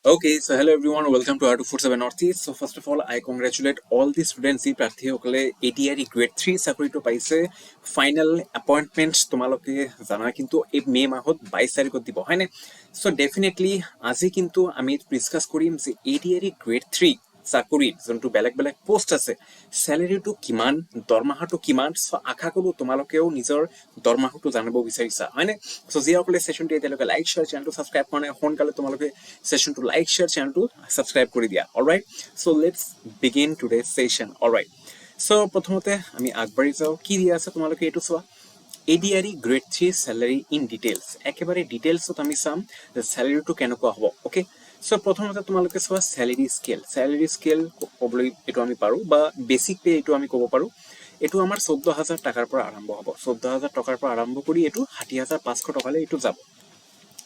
Okay, so hello everyone, welcome to ADRE Northeast. So first of all, I congratulate all the students who প্ৰাৰ্থী সকলে ADRE grade 3 চাকৰিটো পাইছে final appointment তোমালোকে জানা কিন্তু এই মে মাহত 22 তাৰিখত দিব হয়নে সো ডেফিনেটলি আজি কিন্তু আমি ডিসকাস কৰিম যে ADRE grade 3 চাকৰি যোনটো বেলেগ বেলেগ পোষ্ট আছে স্যালাৰিটো কিমান দৰমহাটো কিমান সো আশা কৰো তোমালোকেও নিজৰ দৰমহাটো জানিব বিচাৰিছা হয়নে সো জিসকলে সেশনটো এতিয়ালৈকে লাইক শেয়াৰ চেনেলটো সাবস্ক্ৰাইব কৰা নাই সোনকালে তোমালোকে সেশনটো লাইক শেয়াৰ চেনেলটো সাবস্ক্ৰাইব কৰি দিয়া alright so let's begin today's session alright so প্ৰথমতে আমি আগবাঢ়ি যাও কি দিয়া আছে তোমালোকে এটো চোৱা ADRE grade 3 salary in details একেবাৰে ডিটেইলছত আমি চাম যে স্যালাৰিটো কেনেকুৱা হ'ব ওকে সো প্ৰথমতে তোমালোকে চোৱা স্যালাৰি স্কেল ক'বলৈ এটো আমি পাৰো বা বেসিক পে এটো আমি ক'ব পাৰো এটো আমাৰ 14000 টাকাৰ পৰা আৰম্ভ হ'ব 14000 টাকাৰ পৰা আৰম্ভ কৰি এটো 60500 টকালৈ এটো যাব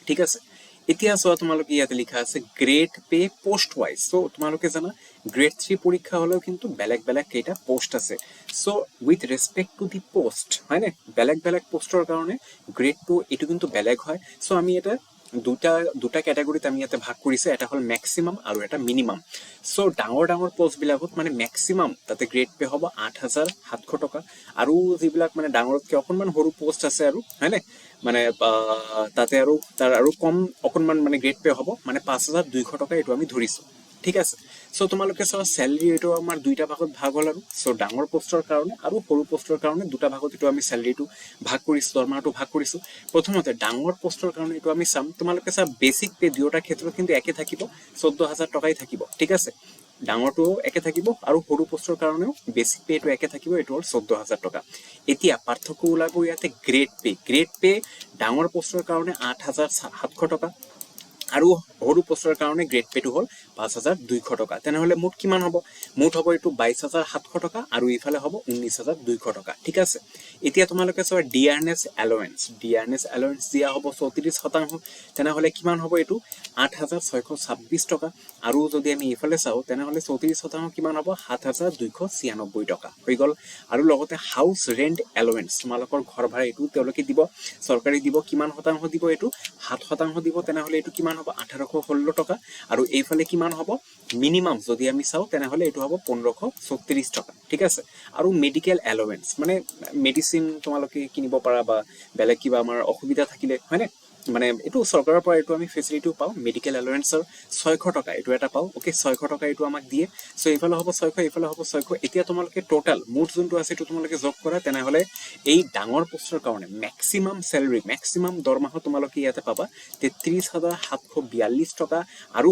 ঠিক আছে এতিয়া চোৱা তোমালোকে ইয়াতে লিখা আছে grade pay post wise so তোমালোকে জানা গ্ৰেড 3 পৰীক্ষা হলেও কিন্তু বেলেগ বেলেগ কেইটা পোষ্ট আছে so with respect to the post হয়নে বেলেগ বেলেগ পোষ্টৰ কাৰণে গ্ৰেড 2 এটো কিন্তু বেলেগ হয় সো আমি এটা দুটা ক্যাটাগৰিতে আমি ইয়াতে ভাগ কৰিছে এটা হল ম্যাক্সিমাম আৰু এটা মিনিমাম সো ডাঙৰ পোষ্ট বিলাকত মানে ম্যাক্সিমাম তাতে গ্ৰেড পে হ'ব 8700 টকা আৰু যিবিলাক মানে ডাঙৰতকৈ অকনমান সৰু পোষ্ট আছে আৰু হয়নে মানে তাতে আৰু তাৰ আৰু কম অকনমান মানে গ্ৰেড পে হ'ব মানে 5200 টকা এটো আমি ধৰিছো ঠিক আছে সো তোমালোকে সব স্যালাৰি এটো আমাৰ দুইটা ভাগত ভাগ হল আৰু সো ডাঙৰ পোষ্টৰ কাৰণে আৰু সৰু পোষ্টৰ কাৰণে দুটা ভাগত এটো আমি স্যালাৰিটো ভাগ কৰিছো দৰমহাটো ভাগ কৰিছো প্ৰথমতে ডাঙৰ পোষ্টৰ কাৰণে এটো আমি চাম তোমালোকে সব বেসিক পে দুটা ক্ষেত্ৰত কিন্তু একে থাকিব 14000 টকাই থাকিব ঠিক আছে ডাঙৰটো একে থাকিব আৰু সৰু পোষ্টৰ কাৰণেও বেসিক পে এটো একে থাকিব এটো হল 14000 টকা এতিয়া পাৰ্থক্য ওলাব ইয়াতে গ্ৰেড পে ডাঙৰ পোষ্টৰ কাৰণে 8700 টকা আৰু সৰু পোষ্টৰ কাৰণে গ্ৰেড পেটো হল 5200 টকা তেনেহলে মুঠ কিমান হ'ব মুঠ হ'ব এটো 22700 টকা আৰু ইফালে হ'ব 19200 টকা ঠিক আছে এতিয়া তোমালোকে চোৱা ডিআৰএনএছ এলাউন্স দিয়া হ'ব 34% তেনেহলে কিমান হ'ব এটো 8626 টকা আৰু যদি আমি ইফালে চাও তেনেহলে 34% কিমান হ'ব 7296 টকা হৈ গল আৰু লগতে হাউস ৰেন্ট এলাউন্স তোমালোকৰ ঘৰ ভাড়া এটো তেওঁলোকে দিব চৰকাৰী দিব কিমান শতাংশ দিব এটো 7% দিব তেনেহলে এটো কিমান হ'ব 1816 টকা আৰু এইফালে কিমান হ'ব মিনিমাম যদি আমি চাও তেনেহলে এটো হ'ব 1536 টকা ঠিক আছে আৰু মেডিকেল এলাউন্স মানে মেডিসিন তোমালোকে কিনিব পাৰা বা বেলেগ কিবা আমাৰ অসুবিধা থাকিলে হয়নে মানে এটো সৰকাৰৰ পৰা এটো আমি ফেসিলিটিও পাও মেডিকেল এলাউন্সৰ 600 টকা এটো এটা পাও ওকে 600 টকা এটো আমাক দিয়ে সো ইফালে হ'ব 600 ইফালে হ'ব 600 এতিয়া তোমালোকে টোটাল মুঠ যোনটো আছে এটো তোমালোকে যোগ কৰা তেনেহলে এই ডাঙৰ পোষ্টৰ কাৰণে ম্যাক্সিমাম স্যালাৰি ম্যাক্সিমাম দৰমহা তোমালোকে ইয়াতে পাবা 33742 টকা আৰু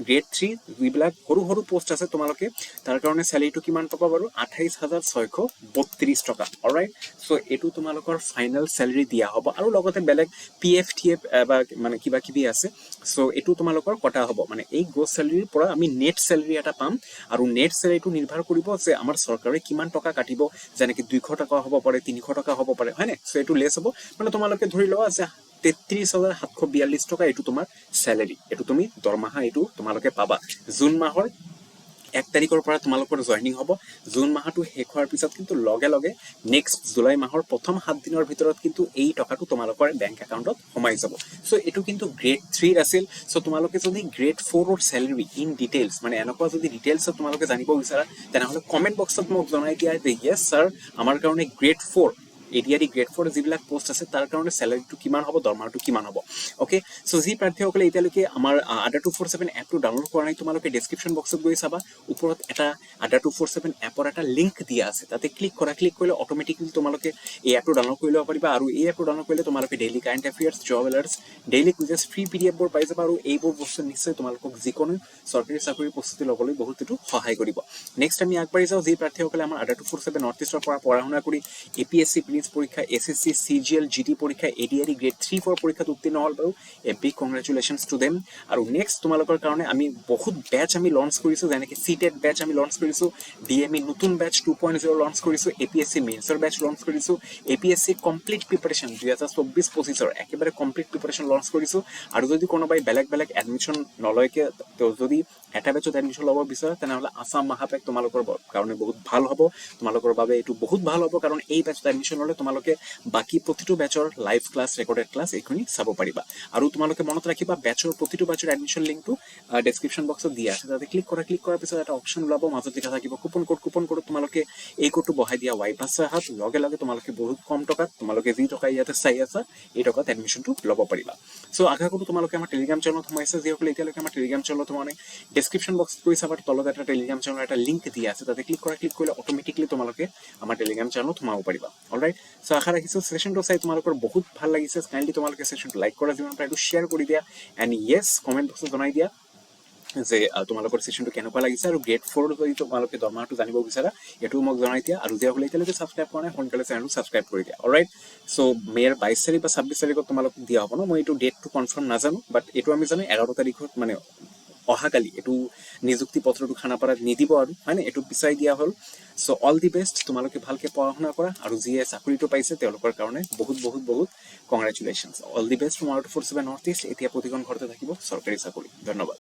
গ্ৰেড 3 যিবিলাক সৰু পোষ্ট আছে তোমালোকে তাৰ কাৰণে স্যালাৰিটো কিমান পাবা বাৰু 28632 টকা অলৰাইট সো এটো তোমালোকৰ ফাইনাল স্যালাৰি দিয়া হ'ব আৰু লগতে বেলেগ পিএফ টিএফ বা মানে কিবা কিবি আছে সো এটো তোমালোকৰ কটা হ'ব মানে এই গ্ৰছ স্যালাৰিৰ পৰা আমি নেট স্যালাৰি এটা পাম আৰু নেট স্যালাৰিটো নিৰ্ভৰ কৰিব যে আমাৰ চৰকাৰে কিমান টকা কাটিব যেনেকৈ 200 টকা হ'ব পাৰে 300 টকা হ'ব পাৰে হয়নে সো এটো লেছ হ'ব মানে তোমালোকে ধৰি লওয়া যে 33742 টকা এটো তোমাৰ স্যালাৰি এটো তুমি দৰমহা এটো তোমালোকে পাবা জুন মাহৰ 1 তাৰিখৰ পৰা তোমালোকৰ জয়নিং হ'ব জুন মাহটো শেষ হোৱাৰ পিছত কিন্তু লগে লগে নেক্সট জুলাই মাহৰ প্ৰথম 7 দিনৰ ভিতৰত কিন্তু এই টকাটো তোমালোকৰ বেংক একাউণ্টত সোমাই যাব সো এটো কিন্তু গ্ৰেড 3 আছিল সো তোমালোকে যদি গ্ৰেড 4 ৰ স্যালাৰি ইন ডিটেইলছ মানে এনেকুৱা যদি ডিটেইলছত তোমালোকে জানিব বিচাৰা তেনেহলে কমেন্ট বক্সত মোক জনাই দিয়া যে ইয়েস স্যাৰ আমাৰ কাৰণে গ্ৰেড 4 ADRE গ্ৰেড 4 যিবিলাক পোষ্ট আছে তাৰ কাৰণে স্যালাৰিটো কিমান হ'ব দৰমহাটো কিমান হ'ব ওকে সো যি প্ৰাৰ্থীসকলে এতিয়ালৈকে আমাৰ ADRE247 এপটো ডাউনলোড কৰা নাই তোমালোকে ডেসক্ৰিপচন বক্সত গৈ চাবা ওপৰত এটা ADRE247 এপৰ এটা লিংক দিয়া আছে তাতে ক্লিক কৰিলে অটোমেটিক্যালি তোমালোকে এই এপটো ডাউনলোড কৰি ল'ব পাৰিবা আৰু এই এপটো ডাউনলোড কৰিলে তোমালোকে daily current affairs job alerts daily quizzes free PDF বোৰ পাই যাবা আৰু এইবোৰ বস্তু নিশ্চয় তোমালোকক যিকোনো চৰকাৰী চাকৰি প্ৰস্তুতি ল'বলৈ বহুতটো সহায় কৰিব নেক্সট আমি আগবাঢ়ি যাও যি প্ৰাৰ্থীসকলে আমাৰ ADRE247 নৰ্থ ইষ্টৰ পৰা পঢ়া শুনা কৰি এপিএসসি পৰীক্ষা এসএসসি সিজিএল জিডি পৰীক্ষা এডিআৰই গ্ৰেড 3 পৰীক্ষাত উত্তীৰ্ণ হ'ল বাৰু এ বিগ কংগ্ৰেচুলেশনস টু দেম আৰু নেক্সট তোমালোকৰ কাৰণে আমি বহুত বেচ আমি লঞ্চ কৰিছো যেনেকৈ সিটেট বেচ আমি লঞ্চ কৰিছো ডিএমই নতুন বেচ 2.0 লঞ্চ কৰিছো এপিএসসি মেইনছৰ বেচ লঞ্চ কৰিছো এপিএসসি কমপ্লিট প্ৰিপাৰেচন 2024-25 একেবাৰে কমপ্লিট প্ৰিপাৰেচন লঞ্চ কৰিছো আৰু যদি কোনোবাই বেলেগ এডমিশন নলয়কে যদি এটা বেচত এডমিশ্যন ল'ব বিচাৰা তেনেহ'লে আসাম মহাপেক তোমালোকৰ কাৰণে বহুত ভাল হ'ব, তোমালোকৰ বাবে এইটো বহুত ভাল হ'ব, কাৰণ এই বেচত এডমিশ্যন ল'লে তোমালোকে বাকী প্ৰতিটো বেচৰ লাইভ ক্লাছ, ৰেকৰ্ডেড ক্লাছ এইখিনি চাব পাৰিবা। আৰু তোমালোকে মনত ৰাখিবা প্ৰতিটো বেচৰ এডমিশ্যন লিংকটো ডেছক্ৰিপশ্যন বক্সত দিয়া আছে, তাতে ক্লিক কৰাৰ পিছত এটা অপশ্যন ওলাব, মাজত লিখা থাকিব কুপন কোড তোমালোকে এই কোডটো বহাই দিয়া Y57, লগে লগে তোমালোকে বহুত কম টকাত তোমালোকে যি টকা ইয়াতে চাই আছা এই টকাত এডমিশ্যনটো ল'ব পাৰিবা। চ' আশা কৰোঁ তোমালোকে আমাৰ টেলিগ্ৰাম চেনেলত সোমাইছে, যিসকলে এতিয়ালৈকে আমাৰ টেলিগ্ৰাম চেনেলত সোমোৱা ডেছক্ৰিপশ্যন বক্স কৰি চাবাৰ তলত এটা টেলিগ্ৰাম চেনেলৰ এটা লিংক দিয়া আছে, তাতে ক্লিক কৰিলে অট'মেটিকলি তোমালোকে আমাৰ টেলিগ্ৰাম চেনেলত সোমাব পাৰিবা। অলৰাইট, চ' আশা ৰাখিছোঁ ছেশ্যনটো চাই তোমালোকৰ বহুত ভাল লাগিছে। কাইণ্ডলি তোমালোকে ছেশ্যনটো লাইক কৰা, যিমান পাৰে এইটো শ্বেয়াৰ কৰি দিয়া, এণ্ড য়েছ কমেণ্ট বক্সত জনাই দিয়া যে তোমালোকৰ ছেশ্যনটো কেনেকুৱা লাগিছে, আৰু গ্ৰেড 4 যদি তোমালোকে দৰমহাটো জানিব বিচাৰা এইটো মোক জনাই দিয়া, আৰু যিসকলে এতিয়ালৈকে ছাবস্ক্ৰাইব কৰা নাই সোনকালে চেনেলটো ছাবস্ক্ৰাইব কৰি দিয়া। অলৰাইট, চ' মে'ৰ 22 তাৰিখ বা 26 তাৰিখত তোমালোকক দিয়া হ'ব ন, মই এইটো ডেটটো কনফাৰ্ম নাজানো, বাট এইটো আমি জানো 11 তাৰিখত মানে অহাকালি এইটো নিযুক্তি পত্ৰটো খানাপাৰাত নিদিব আৰু হয়নে, এইটো পিছাই দিয়া হ'ল। চ' অল দি বেষ্ট, তোমালোকে ভালকৈ পঢ়া শুনা কৰা, আৰু যিয়ে চাকৰিটো পাইছে তেওঁলোকৰ কাৰণে বহুত বহুত বহুত congratulations. All the best from ADRE 247 north east. এতিয়া প্ৰতিখন ঘৰতে থাকিব চৰকাৰী চাকৰি। ধন্যবাদ।